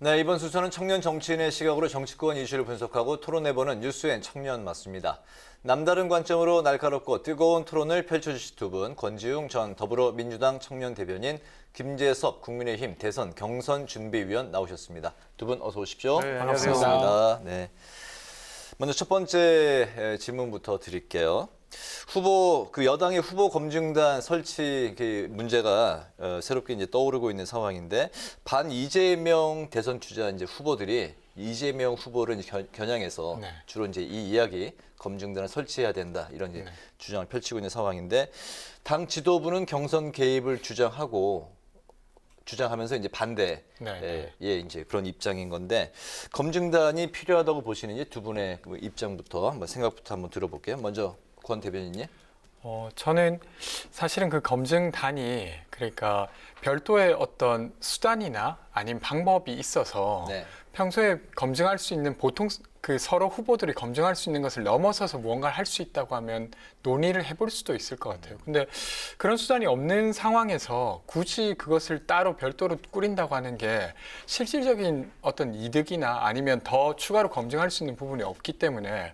네, 이번 순서는 청년 정치인의 시각으로 정치권 이슈를 분석하고 토론해보는 뉴스엔 청년 맞습니다. 남다른 관점으로 날카롭고 뜨거운 토론을 펼쳐주실 두 분, 권지웅 전 더불어민주당 청년 대변인, 김재섭 국민의힘 대선 경선 준비위원 나오셨습니다. 두 분 어서 오십시오. 네, 반갑습니다. 네. 먼저 첫 번째 질문부터 드릴게요. 여당의 후보 검증단 설치 문제가 새롭게 이제 떠오르고 있는 상황인데, 반 이재명 대선 주자 이제 후보들이 이재명 후보를 이제 겨냥해서 주로 이제 이 이야기 검증단을 설치해야 된다 이런 이제 주장을 펼치고 있는 상황인데, 당 지도부는 경선 개입을 주장하면서 이제 반대에 이제 그런 입장인 건데, 검증단이 필요하다고 보시는지 두 분의 입장부터 생각부터 한번 들어볼게요. 먼저 권 대변인님. 저는 사실은 그 검증단이 그러니까 별도의 어떤 수단이나 아니면 방법이 있어서 평소에 검증할 수 있는 보통 그 서로 후보들이 검증할 수 있는 것을 넘어서서 무언가를 할 수 있다고 하면 논의를 해볼 수도 있을 것 같아요. 근데 그런 수단이 없는 상황에서 굳이 그것을 따로 별도로 꾸린다고 하는 게 실질적인 어떤 이득이나 아니면 더 추가로 검증할 수 있는 부분이 없기 때문에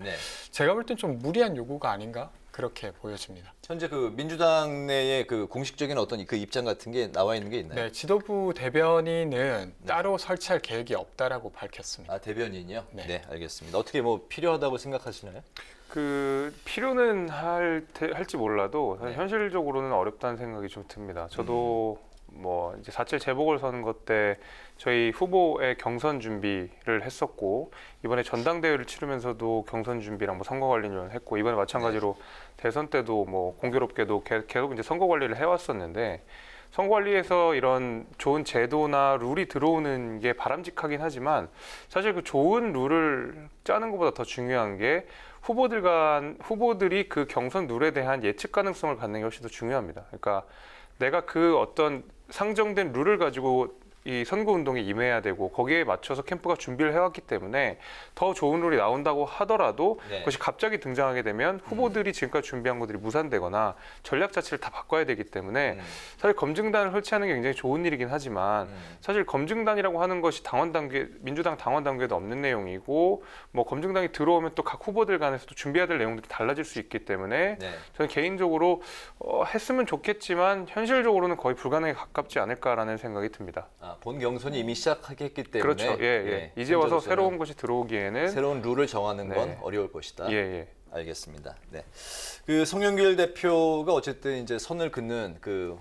제가 볼 땐 좀 무리한 요구가 아닌가 그렇게 보여집니다. 현재 그 민주당 내에 그 공식적인 어떤 그 입장 같은 게 나와 있는 게 있나요? 네, 지도부 대변인은 따로 설치할 계획이 없다라고 밝혔습니다. 아, 대변인이요? 네, 알겠습니다. 어떻게 뭐 필요하다고 생각하시나요? 그 필요는 할지 몰라도 사실 현실적으로는 어렵다는 생각이 좀 듭니다. 저도 뭐 이제 4.7 재보궐선거 때 저희 후보의 경선 준비를 했었고, 이번에 전당대회를 치르면서도 경선 준비랑 뭐 선거관리를 했고, 이번에 마찬가지로 대선 때도 뭐 공교롭게도 계속 이제 선거 관리를 해왔었는데, 선거관리에서 이런 좋은 제도나 룰이 들어오는 게 바람직하긴 하지만, 사실 그 좋은 룰을 짜는 것보다 더 중요한 게 후보들이 그 경선 룰에 대한 예측 가능성을 갖는 게 훨씬 더 중요합니다. 그러니까 내가 그 어떤 상정된 룰을 가지고 이 선거운동에 임해야 되고, 거기에 맞춰서 캠프가 준비를 해왔기 때문에 더 좋은 룰이 나온다고 하더라도 그것이 갑자기 등장하게 되면 후보들이 지금까지 준비한 것들이 무산되거나 전략 자체를 다 바꿔야 되기 때문에 사실 검증단을 설치하는 게 굉장히 좋은 일이긴 하지만, 사실 검증단이라고 하는 것이 민주당 당원 단계에도 없는 내용이고, 뭐 검증단이 들어오면 또 각 후보들 간에서도 준비해야 될 내용들이 달라질 수 있기 때문에 저는 개인적으로 했으면 좋겠지만 현실적으로는 거의 불가능에 가깝지 않을까라는 생각이 듭니다. 본 경선이 이미 시작했기 때문에 그렇죠. 이제 와서 새로운 것이 들어오기에는 새로운 룰을 정하는 건 어려울 것이다. 알겠습니다. 네. 그 송영길 대표가 어쨌든 이제 선을 긋는 그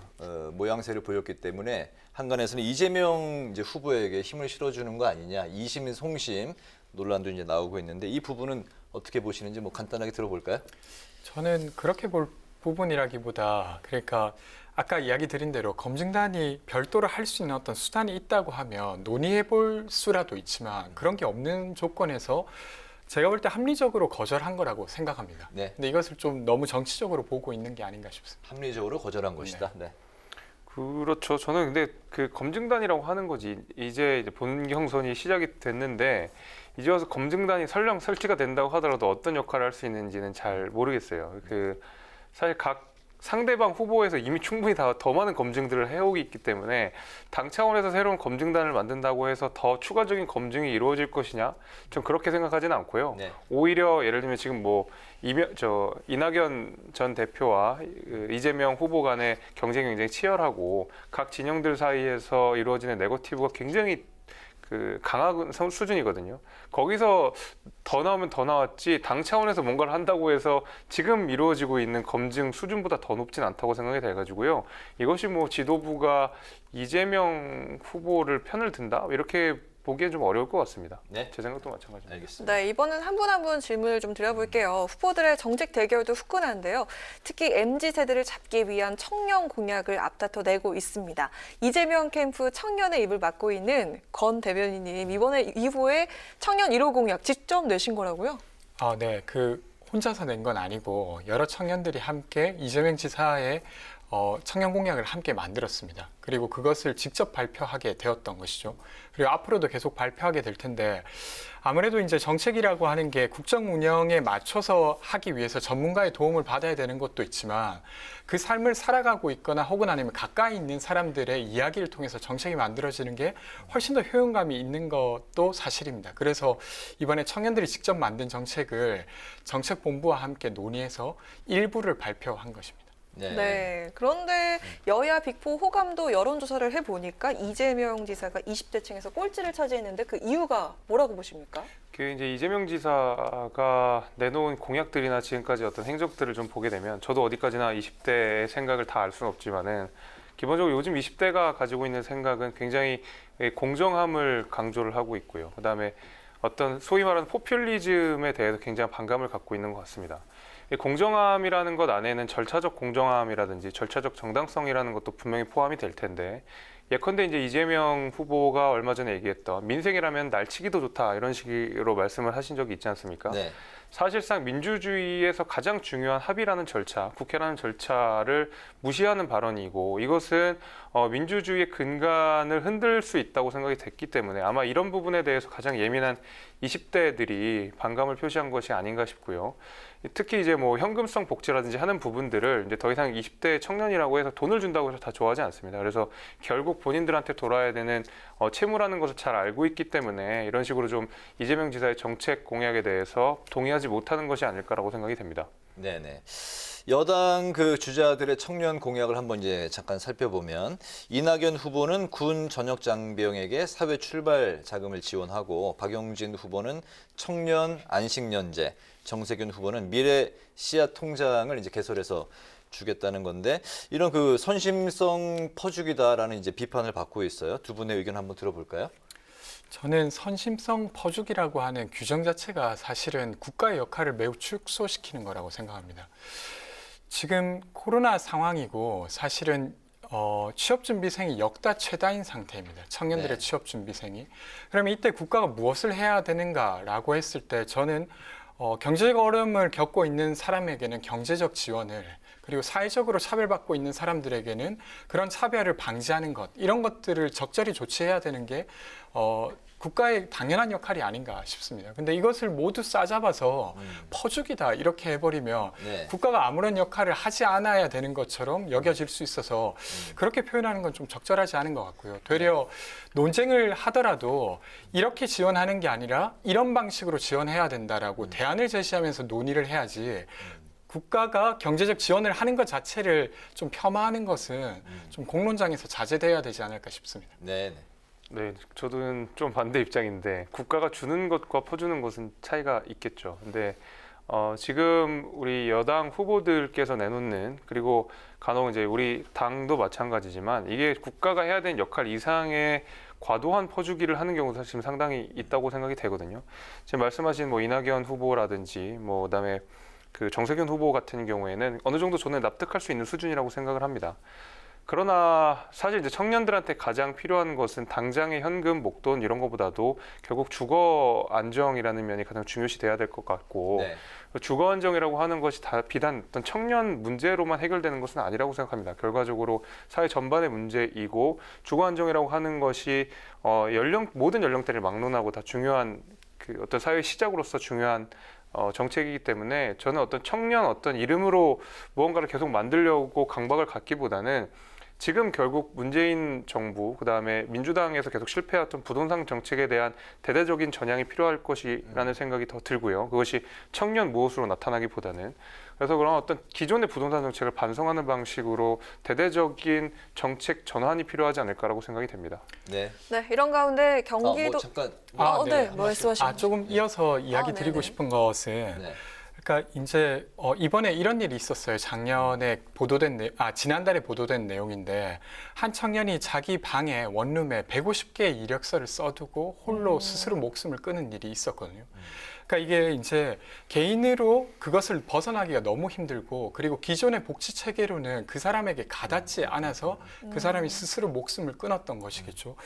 모양새를 보였기 때문에 한간에서는 이재명 이제 후보에게 힘을 실어주는 거 아니냐, 이심 송심 논란도 이제 나오고 있는데, 이 부분은 어떻게 보시는지 뭐 간단하게 들어볼까요? 저는 그렇게 볼 부분이라기보다, 그러니까 아까 이야기 드린 대로 검증단이 별도로 할 수 있는 어떤 수단이 있다고 하면 논의해 볼 수라도 있지만, 그런 게 없는 조건에서 제가 볼 때 합리적으로 거절한 거라고 생각합니다. 근데 이것을 좀 너무 정치적으로 보고 있는 게 아닌가 싶습니다. 합리적으로 거절한 것이다. 그렇죠. 저는 근데 그 검증단이라고 하는 거지, 이제 본 경선이 시작이 됐는데 이제 와서 검증단이 설령 설치가 된다고 하더라도 어떤 역할을 할 수 있는지는 잘 모르겠어요. 사실 각 상대방 후보에서 이미 충분히 더 많은 검증들을 해오고 있기 때문에 당 차원에서 새로운 검증단을 만든다고 해서 더 추가적인 검증이 이루어질 것이냐, 전 그렇게 생각하지는 않고요. 오히려 예를 들면 지금 뭐 이낙연 전 대표와 이재명 후보 간의 경쟁이 굉장히 치열하고, 각 진영들 사이에서 이루어지는 네거티브가 굉장히 강한 수준이거든요. 거기서 더 나오면 더 나왔지, 당 차원에서 뭔가를 한다고 해서 지금 이루어지고 있는 검증 수준보다 더 높진 않다고 생각이 돼가지고요. 이것이 뭐 지도부가 이재명 후보를 편을 든다, 이렇게 보기엔 좀 어려울 것 같습니다. 제 생각도 마찬가지입니다. 알겠습니다. 네, 이번은 한 분 한 분 질문을 좀 드려볼게요. 후보들의 정책 대결도 후끈한데요. 특히 MZ세대를 잡기 위한 청년 공약을 앞다퉈 내고 있습니다. 이재명 캠프 청년의 입을 맡고 있는 권 대변인님, 이번에 이후에 청년 1호 공약 직접 내신 거라고요? 네. 혼자서 낸 건 아니고 여러 청년들이 함께 이재명 지사의 청년 공약을 함께 만들었습니다. 그리고 그것을 직접 발표하게 되었던 것이죠. 그리고 앞으로도 계속 발표하게 될 텐데 아무래도 이제 정책이라고 하는 게 국정 운영에 맞춰서 하기 위해서 전문가의 도움을 받아야 되는 것도 있지만 그 삶을 살아가고 있거나 혹은 아니면 가까이 있는 사람들의 이야기를 통해서 정책이 만들어지는 게 훨씬 더 효용감이 있는 것도 사실입니다. 그래서 이번에 청년들이 직접 만든 정책을 정책본부와 함께 논의해서 일부를 발표한 것입니다. 네. 그런데 여야 빅4 호감도 여론조사를 해보니까 이재명 지사가 20대 층에서 꼴찌를 차지했는데 그 이유가 뭐라고 보십니까? 그 이제 이재명 지사가 내놓은 공약들이나 지금까지 어떤 행적들을 좀 보게 되면 저도 어디까지나 20대의 생각을 다 알 수는 없지만은 기본적으로 요즘 20대가 가지고 있는 생각은 굉장히 공정함을 강조를 하고 있고요. 그다음에 어떤 소위 말하는 포퓰리즘에 대해서 굉장히 반감을 갖고 있는 것 같습니다. 이 공정함이라는 것 안에는 절차적 공정함이라든지 절차적 정당성이라는 것도 분명히 포함이 될 텐데 예컨대 이제 이재명 후보가 얼마 전에 얘기했던 민생이라면 날치기도 좋다 이런 식으로 말씀을 하신 적이 있지 않습니까? 네. 사실상 민주주의에서 가장 중요한 합의라는 절차, 국회라는 절차를 무시하는 발언이고 이것은 민주주의의 근간을 흔들 수 있다고 생각이 됐기 때문에 아마 이런 부분에 대해서 가장 예민한 20대들이 반감을 표시한 것이 아닌가 싶고요. 특히 이제 뭐 현금성 복지라든지 하는 부분들을 이제 더 이상 20대 청년이라고 해서 돈을 준다고 해서 다 좋아하지 않습니다. 그래서 결국 본인들한테 돌아야 되는 채무라는 것을 잘 알고 있기 때문에 이런 식으로 좀 이재명 지사의 정책 공약에 대해서 동의하지 못하는 것이 아닐까라고 생각이 됩니다. 네네. 여당 그 주자들의 청년 공약을 한번 이제 잠깐 살펴보면 이낙연 후보는 군 전역 장병에게 사회 출발 자금을 지원하고 박용진 후보는 청년 안식년제, 정세균 후보는 미래 씨앗 통장을 이제 개설해서 주겠다는 건데 이런 그 선심성 퍼주기다라는 이제 비판을 받고 있어요. 두 분의 의견 한번 들어볼까요? 저는 선심성 퍼주기라고 하는 규정 자체가 사실은 국가의 역할을 매우 축소시키는 거라고 생각합니다. 지금 코로나 상황이고 사실은 취업준비생이 역대 최다인 상태입니다. 청년들의 네. 취업준비생이. 그러면 이때 국가가 무엇을 해야 되는가라고 했을 때 저는 경제적 어려움을 겪고 있는 사람에게는 경제적 지원을 그리고 사회적으로 차별받고 있는 사람들에게는 그런 차별을 방지하는 것 이런 것들을 적절히 조치해야 되는 게 국가의 당연한 역할이 아닌가 싶습니다. 근데 이것을 모두 싸잡아서 퍼주기다 이렇게 해버리면 네. 국가가 아무런 역할을 하지 않아야 되는 것처럼 여겨질 수 있어서 그렇게 표현하는 건 좀 적절하지 않은 것 같고요. 되려 논쟁을 하더라도 이렇게 지원하는 게 아니라 이런 방식으로 지원해야 된다라고 대안을 제시하면서 논의를 해야지 국가가 경제적 지원을 하는 것 자체를 좀 폄하하는 것은 좀 공론장에서 자제돼야 되지 않을까 싶습니다. 네. 네, 저도 좀 반대 입장인데 국가가 주는 것과 퍼주는 것은 차이가 있겠죠. 근데 지금 우리 여당 후보들께서 내놓는 그리고 간혹 이제 우리 당도 마찬가지지만 이게 국가가 해야 되는 역할 이상의 과도한 퍼주기를 하는 경우도 사실 상당히 있다고 생각이 되거든요. 지금 말씀하신 뭐 이낙연 후보라든지 뭐 그다음에 그 정세균 후보 같은 경우에는 어느 정도 저는 납득할 수 있는 수준이라고 생각을 합니다. 그러나 사실 이제 청년들한테 가장 필요한 것은 당장의 현금, 목돈 이런 것보다도 결국 주거 안정이라는 면이 가장 중요시 돼야 될 것 같고 네. 주거 안정이라고 하는 것이 다 비단 어떤 청년 문제로만 해결되는 것은 아니라고 생각합니다. 결과적으로 사회 전반의 문제이고 주거 안정이라고 하는 것이 모든 연령대를 막론하고 다 중요한 그 어떤 사회 시작으로서 중요한 정책이기 때문에 저는 어떤 청년 어떤 이름으로 무언가를 계속 만들려고 강박을 갖기보다는 지금 결국 문재인 정부 그다음에 민주당에서 계속 실패했던 부동산 정책에 대한 대대적인 전향이 필요할 것이라는 생각이 더 들고요. 그것이 청년 무엇으로 나타나기보다는 그래서 그런 어떤 기존의 부동산 정책을 반성하는 방식으로 대대적인 정책 전환이 필요하지 않을까라고 생각이 됩니다. 네. 네, 이런 가운데 경기도 뭐 잠깐. 네, 말씀하시죠. 조금 이어서 이야기 드리고 네네. 싶은 것은 네. 그러니까 이제 이번에 이런 일이 있었어요. 지난달에 보도된 내용인데 한 청년이 자기 방에 원룸에 150개의 이력서를 써두고 홀로 스스로 목숨을 끊은 일이 있었거든요. 그러니까 이게 이제 개인으로 그것을 벗어나기가 너무 힘들고 그리고 기존의 복지 체계로는 그 사람에게 가닿지 않아서 그 사람이 스스로 목숨을 끊었던 것이겠죠.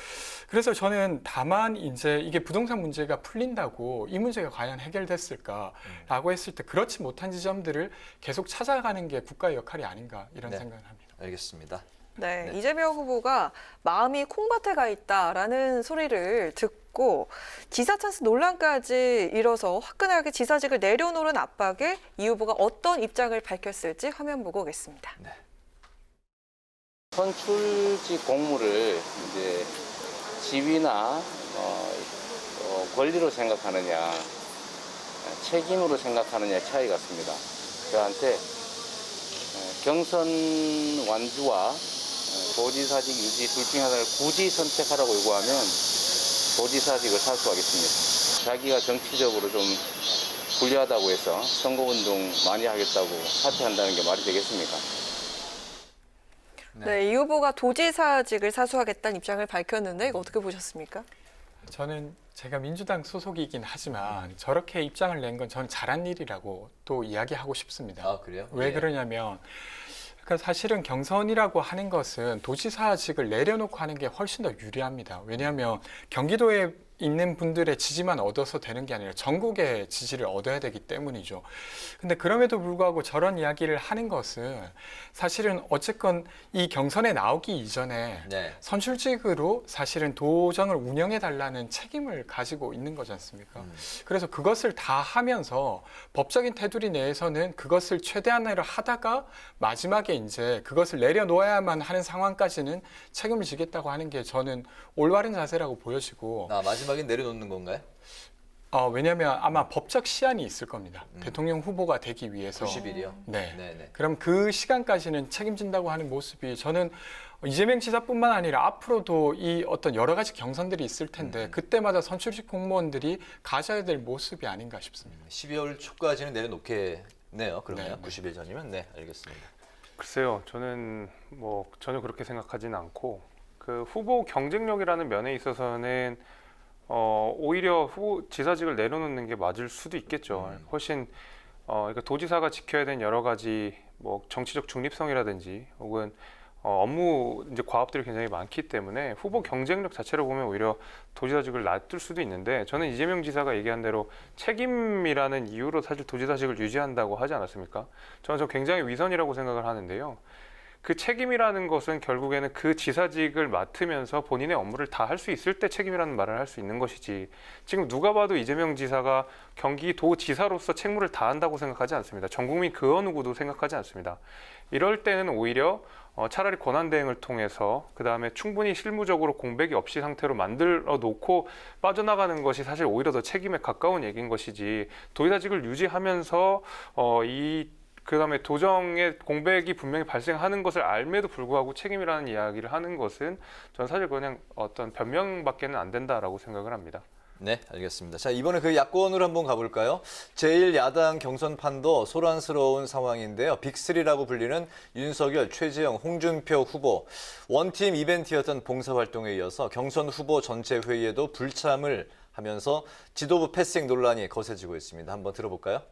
그래서 저는 다만 이제 이게 부동산 문제가 풀린다고 이 문제가 과연 해결됐을까라고 했을 때 그렇지 못한 지점들을 계속 찾아가는 게 국가의 역할이 아닌가 이런 네. 생각을 합니다. 알겠습니다. 네, 네. 이재명 후보가 마음이 콩밭에 가 있다라는 소리를 듣고 지사 찬스 논란까지 일어서 화끈하게 지사직을 내려놓은 압박에 이 후보가 어떤 입장을 밝혔을지 화면 보고 오겠습니다. 네. 선출직 공무를 이제 지위나 권리로 생각하느냐, 책임으로 생각하느냐의 차이 같습니다. 저한테 경선 완주와 도지사직 유지 둘 중 하나를 굳이 선택하라고 요구하면 도지사직을 사수하겠습니다. 자기가 정치적으로 좀 불리하다고 해서 선거운동 많이 하겠다고 사퇴한다는 게 말이 되겠습니까? 네, 이 후보가 도지사직을 사수하겠다는 입장을 밝혔는데 이거 어떻게 보셨습니까? 저는 제가 민주당 소속이긴 하지만 저렇게 입장을 낸 건 저는 잘한 일이라고 또 이야기하고 싶습니다. 아, 그래요? 왜 예. 그러냐면 그러니까 사실은 경선이라고 하는 것은 도지사직을 내려놓고 하는 게 훨씬 더 유리합니다. 왜냐하면 경기도에 있는 분들의 지지만 얻어서 되는 게 아니라 전국의 지지를 얻어야 되기 때문이죠. 근데 그럼에도 불구하고 저런 이야기를 하는 것은 사실은 어쨌건 이 경선에 나오기 이전에 네. 선출직으로 사실은 도정을 운영해 달라는 책임을 가지고 있는 거지 않습니까? 그래서 그것을 다 하면서 법적인 테두리 내에서는 그것을 최대한으로 하다가 마지막에 이제 그것을 내려놓아야만 하는 상황까지는 책임을 지겠다고 하는 게 저는 올바른 자세라고 보여지고 마지막에 내려놓는 건가요? 왜냐하면 아마 법적 시한이 있을 겁니다. 대통령 후보가 되기 위해서. 90일이요? 네. 네네. 그럼 그 시간까지는 책임진다고 하는 모습이 저는 이재명 지사뿐만 아니라 앞으로도 이 어떤 여러 가지 경선들이 있을 텐데 그때마다 선출직 공무원들이 가져야 될 모습이 아닌가 싶습니다. 12월 초까지는 내려놓겠네요. 그러면 네. 90일 전이면 네, 알겠습니다. 글쎄요, 저는 뭐 전혀 그렇게 생각하지는 않고 그 후보 경쟁력이라는 면에 있어서는 오히려 후보 지사직을 내려놓는 게 맞을 수도 있겠죠. 훨씬 그러니까 도지사가 지켜야 되는 여러 가지 뭐 정치적 중립성이라든지 혹은 업무 이제 과업들이 굉장히 많기 때문에 후보 경쟁력 자체로 보면 오히려 도지사직을 놔둘 수도 있는데 저는 이재명 지사가 얘기한 대로 책임이라는 이유로 사실 도지사직을 유지한다고 하지 않았습니까? 저는 저 굉장히 위선이라고 생각을 하는데요. 그 책임이라는 것은 결국에는 그 지사직을 맡으면서 본인의 업무를 다 할 수 있을 때 책임이라는 말을 할 수 있는 것이지 지금 누가 봐도 이재명 지사가 경기도지사로서 책무를 다한다고 생각하지 않습니다. 전 국민 그 어느 누구도 생각하지 않습니다. 이럴 때는 오히려 차라리 권한대행을 통해서 그 다음에 충분히 실무적으로 공백이 없이 상태로 만들어 놓고 빠져나가는 것이 사실 오히려 더 책임에 가까운 얘기인 것이지 도지사직을 유지하면서 그다음에 도정의 공백이 분명히 발생하는 것을 알매도 불구하고 책임이라는 이야기를 하는 것은 저는 사실 그냥 어떤 변명밖에는 안 된다라고 생각을 합니다. 네, 알겠습니다. 자, 이번에 그 야권으로 한번 가볼까요? 제1야당 경선판도 소란스러운 상황인데요. 빅3라고 불리는 윤석열, 최재형, 홍준표 후보. 원팀 이벤트였던 봉사활동에 이어서 경선 후보 전체 회의에도 불참을 하면서 지도부 패싱 논란이 거세지고 있습니다. 한번 들어볼까요?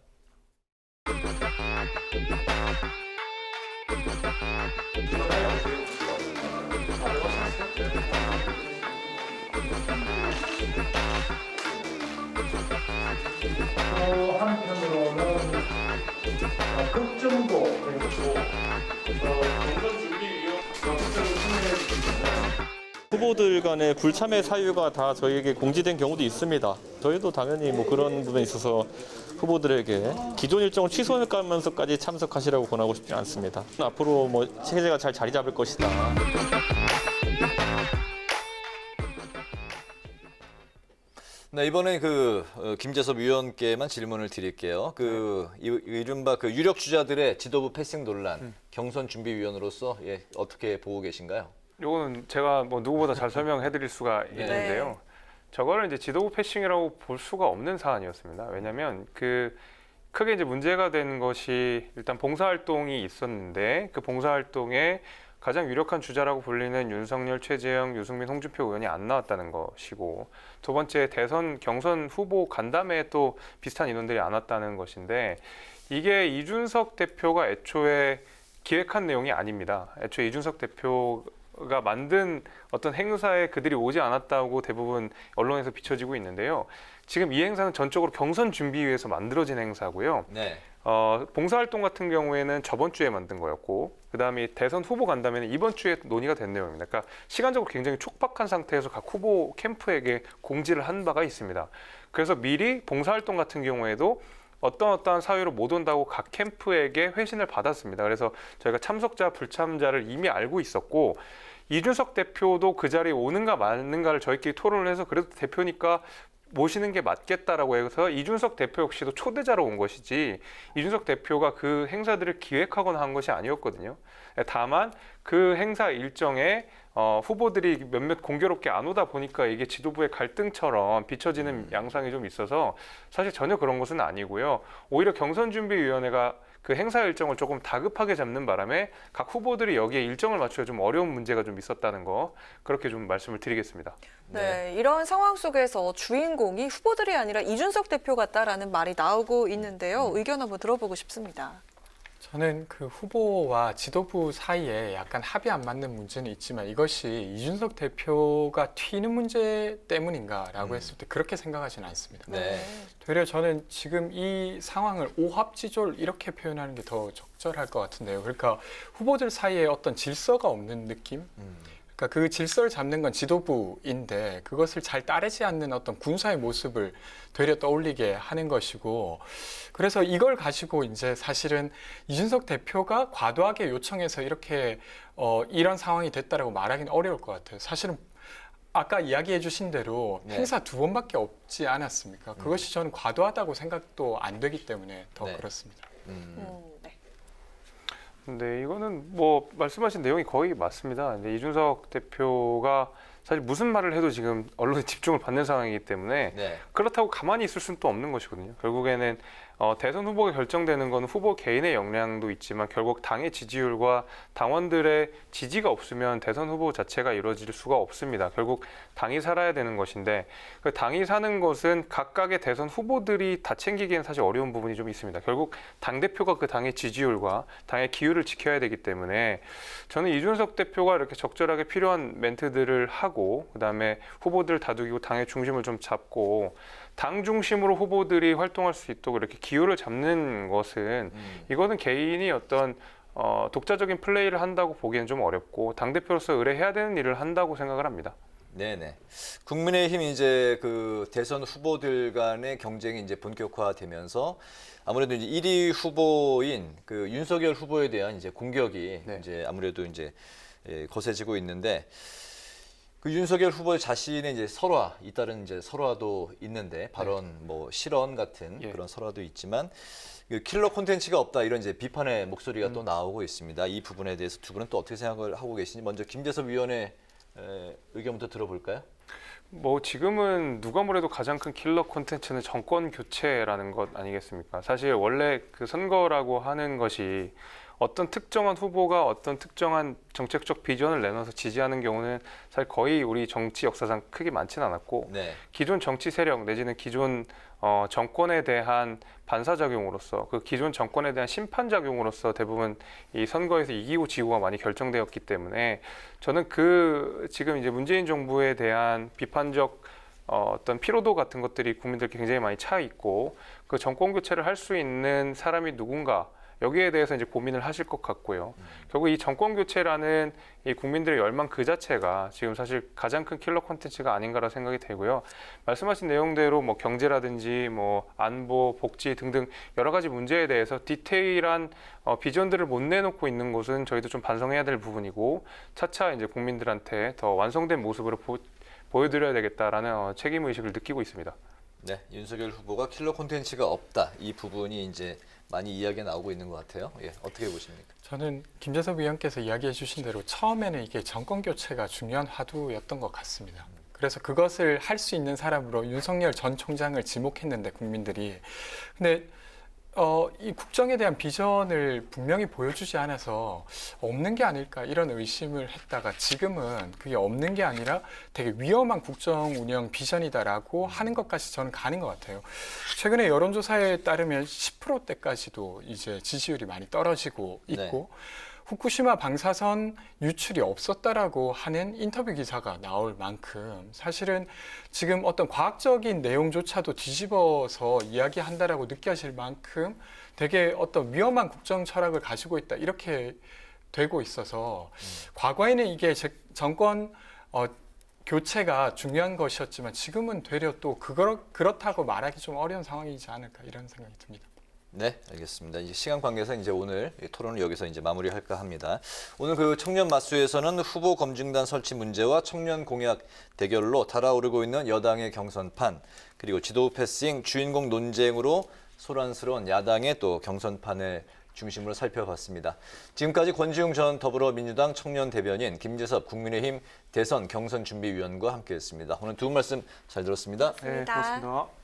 한편으로는 걱정도 되고 후보들 간의 불참의 사유가 다 저희에게 공지된 경우도 있습니다. 저희도 당연히 뭐 그런 부분에 있어서 후보들에게 기존 일정을 취소하면서까지 참석하시라고 권하고 싶지 않습니다. 앞으로 뭐 체제가 잘 자리 잡을 것이다. 네, 이번엔 김재섭 위원께만 질문을 드릴게요. 이른바 유력 주자들의 지도부 패싱 논란, 경선 준비위원으로서 어떻게 보고 계신가요? 이거는 제가 뭐 누구보다 잘 설명해드릴 수가 있는데요. 저거를 이제 지도부 패싱이라고 볼 수가 없는 사안이었습니다. 왜냐하면 크게 이제 문제가 된 것이 일단 봉사활동이 있었는데 그 봉사활동에 가장 유력한 주자라고 불리는 윤석열, 최재형, 유승민, 홍준표 의원이 안 나왔다는 것이고 두 번째 대선 경선 후보 간담회에 또 비슷한 인원들이 안 왔다는 것인데 이게 이준석 대표가 애초에 기획한 내용이 아닙니다. 애초에 이준석 대표가 만든 어떤 행사에 그들이 오지 않았다고 대부분 언론에서 비춰지고 있는데요. 지금 이 행사는 전적으로 경선 준비 위해서 만들어진 행사고요. 네. 봉사활동 같은 경우에는 저번 주에 만든 거였고, 그다음에 대선 후보 간담회는 이번 주에 논의가 된 내용입니다. 그러니까 시간적으로 굉장히 촉박한 상태에서 각 후보 캠프에게 공지를 한 바가 있습니다. 그래서 미리 봉사활동 같은 경우에도 어떠한 사유로 못 온다고 각 캠프에게 회신을 받았습니다. 그래서 저희가 참석자, 불참자를 이미 알고 있었고, 이준석 대표도 그 자리에 오는가 마는가를 저희끼리 토론을 해서 그래도 대표니까 모시는 게 맞겠다라고 해서 이준석 대표 역시도 초대자로 온 것이지 이준석 대표가 그 행사들을 기획하거나 한 것이 아니었거든요. 다만 그 행사 일정에 후보들이 몇몇 공교롭게 안 오다 보니까 이게 지도부의 갈등처럼 비춰지는 양상이 좀 있어서 사실 전혀 그런 것은 아니고요. 오히려 경선준비위원회가 그 행사 일정을 조금 다급하게 잡는 바람에 각 후보들이 여기에 일정을 맞추기가 좀 어려운 문제가 좀 있었다는 거, 그렇게 좀 말씀을 드리겠습니다. 네, 이런 상황 속에서 주인공이 후보들이 아니라 이준석 대표 같다라는 말이 나오고 있는데요. 의견 한번 들어보고 싶습니다. 저는 그 후보와 지도부 사이에 약간 합이 안 맞는 문제는 있지만 이것이 이준석 대표가 튀는 문제 때문인가라고 했을 때 그렇게 생각하지는 않습니다. 네. 되려 저는 지금 이 상황을 오합지졸 이렇게 표현하는 게 더 적절할 것 같은데요. 그러니까 후보들 사이에 어떤 질서가 없는 느낌? 그러니까 그 질서를 잡는 건 지도부인데 그것을 잘 따르지 않는 어떤 군사의 모습을 되려 떠올리게 하는 것이고, 그래서 이걸 가지고 이제 사실은 이준석 대표가 과도하게 요청해서 이렇게 이런 상황이 됐다라고 말하기는 어려울 것 같아요. 사실은 아까 이야기해 주신 대로 네. 행사 2번밖에 없지 않았습니까? 그것이 저는 과도하다고 생각도 안 되기 때문에 더 네. 그렇습니다. 네. 네, 이거는 뭐 말씀하신 내용이 거의 맞습니다. 근데 이준석 대표가 사실 무슨 말을 해도 지금 언론의 집중을 받는 상황이기 때문에 네. 그렇다고 가만히 있을 수는 또 없는 것이거든요. 결국에는 대선 후보가 결정되는 건 후보 개인의 역량도 있지만 결국 당의 지지율과 당원들의 지지가 없으면 대선 후보 자체가 이루어질 수가 없습니다. 결국 당이 살아야 되는 것인데 그 당이 사는 것은 각각의 대선 후보들이 다 챙기기엔 사실 어려운 부분이 좀 있습니다. 결국 당대표가 그 당의 지지율과 당의 기율을 지켜야 되기 때문에 저는 이준석 대표가 이렇게 적절하게 필요한 멘트들을 하고 그다음에 후보들을 다독이고 당의 중심을 좀 잡고 당 중심으로 후보들이 활동할 수 있도록 이렇게 기율을 잡는 것은 이거는 개인이 어떤 독자적인 플레이를 한다고 보기엔 좀 어렵고 당대표로서 의뢰해야 되는 일을 한다고 생각을 합니다. 네네. 국민의힘 이제 그 대선 후보들 간의 경쟁이 이제 본격화되면서 아무래도 이제 1위 후보인 그 윤석열 후보에 대한 이제 공격이 네. 이제 아무래도 이제 거세지고 있는데 그 윤석열 후보 자신의 이제 설화, 잇따른 이제 설화도 있는데 발언 뭐 실언 같은 예. 그런 설화도 있지만 그 킬러 콘텐츠가 없다 이런 이제 비판의 목소리가 또 나오고 있습니다. 이 부분에 대해서 두 분은 또 어떻게 생각을 하고 계신지 먼저 김재섭 위원의 의견부터 들어볼까요? 뭐 지금은 누가 뭐래도 가장 큰 킬러 콘텐츠는 정권 교체라는 것 아니겠습니까? 사실 원래 그 선거라고 하는 것이 어떤 특정한 후보가 어떤 특정한 정책적 비전을 내놔서 지지하는 경우는 사실 거의 우리 정치 역사상 크게 많지는 않았고 네. 기존 정치 세력 내지는 기존 정권에 대한 반사작용으로서 그 기존 정권에 대한 심판작용으로서 대부분 이 선거에서 이기고 지고가 많이 결정되었기 때문에 저는 그 지금 이제 문재인 정부에 대한 비판적 어떤 피로도 같은 것들이 국민들께 굉장히 많이 차 있고 그 정권 교체를 할 수 있는 사람이 누군가 여기에 대해서 이제 고민을 하실 것 같고요. 결국 이 정권 교체라는 이 국민들의 열망 그 자체가 지금 사실 가장 큰 킬러 콘텐츠가 아닌가라 생각이 되고요. 말씀하신 내용대로 뭐 경제라든지 뭐 안보, 복지 등등 여러 가지 문제에 대해서 디테일한 비전들을 못 내놓고 있는 것은 저희도 좀 반성해야 될 부분이고 차차 이제 국민들한테 더 완성된 모습으로 보여드려야 되겠다라는 책임 의식을 느끼고 있습니다. 네, 윤석열 후보가 킬러 콘텐츠가 없다. 이 부분이 이제 많이 이야기가 나오고 있는 것 같아요. 예, 어떻게 보십니까? 저는 김재섭 위원께서 이야기해 주신 대로 처음에는 이게 정권 교체가 중요한 화두였던 것 같습니다. 그래서 그것을 할 수 있는 사람으로 윤석열 전 총장을 지목했는데 국민들이 근데 이 국정에 대한 비전을 분명히 보여주지 않아서 없는 게 아닐까 이런 의심을 했다가 지금은 그게 없는 게 아니라 되게 위험한 국정 운영 비전이다라고 하는 것까지 저는 가는 것 같아요. 최근에 여론조사에 따르면 10%대까지도 이제 지지율이 많이 떨어지고 있고 후쿠시마 방사선 유출이 없었다라고 하는 인터뷰 기사가 나올 만큼 사실은 지금 어떤 과학적인 내용조차도 뒤집어서 이야기한다라고 느껴질 만큼 되게 어떤 위험한 국정 철학을 가지고 있다 이렇게 되고 있어서 과거에는 이게 정권 교체가 중요한 것이었지만 지금은 되려 또 그렇다고 말하기 좀 어려운 상황이지 않을까 이런 생각이 듭니다. 네, 알겠습니다. 이제 시간 관계에서 이제 오늘 이 토론을 여기서 이제 마무리할까 합니다. 오늘 그 청년 마수에서는 후보 검증단 설치 문제와 청년 공약 대결로 달아오르고 있는 여당의 경선판, 그리고 지도 패싱 주인공 논쟁으로 소란스러운 야당의 또 경선판의 중심으로 살펴봤습니다. 지금까지 권지웅 전 더불어민주당 청년 대변인, 김재섭 국민의힘 대선 경선준비위원과 함께했습니다. 오늘 두 분 말씀 잘 들었습니다. 네, 고맙습니다.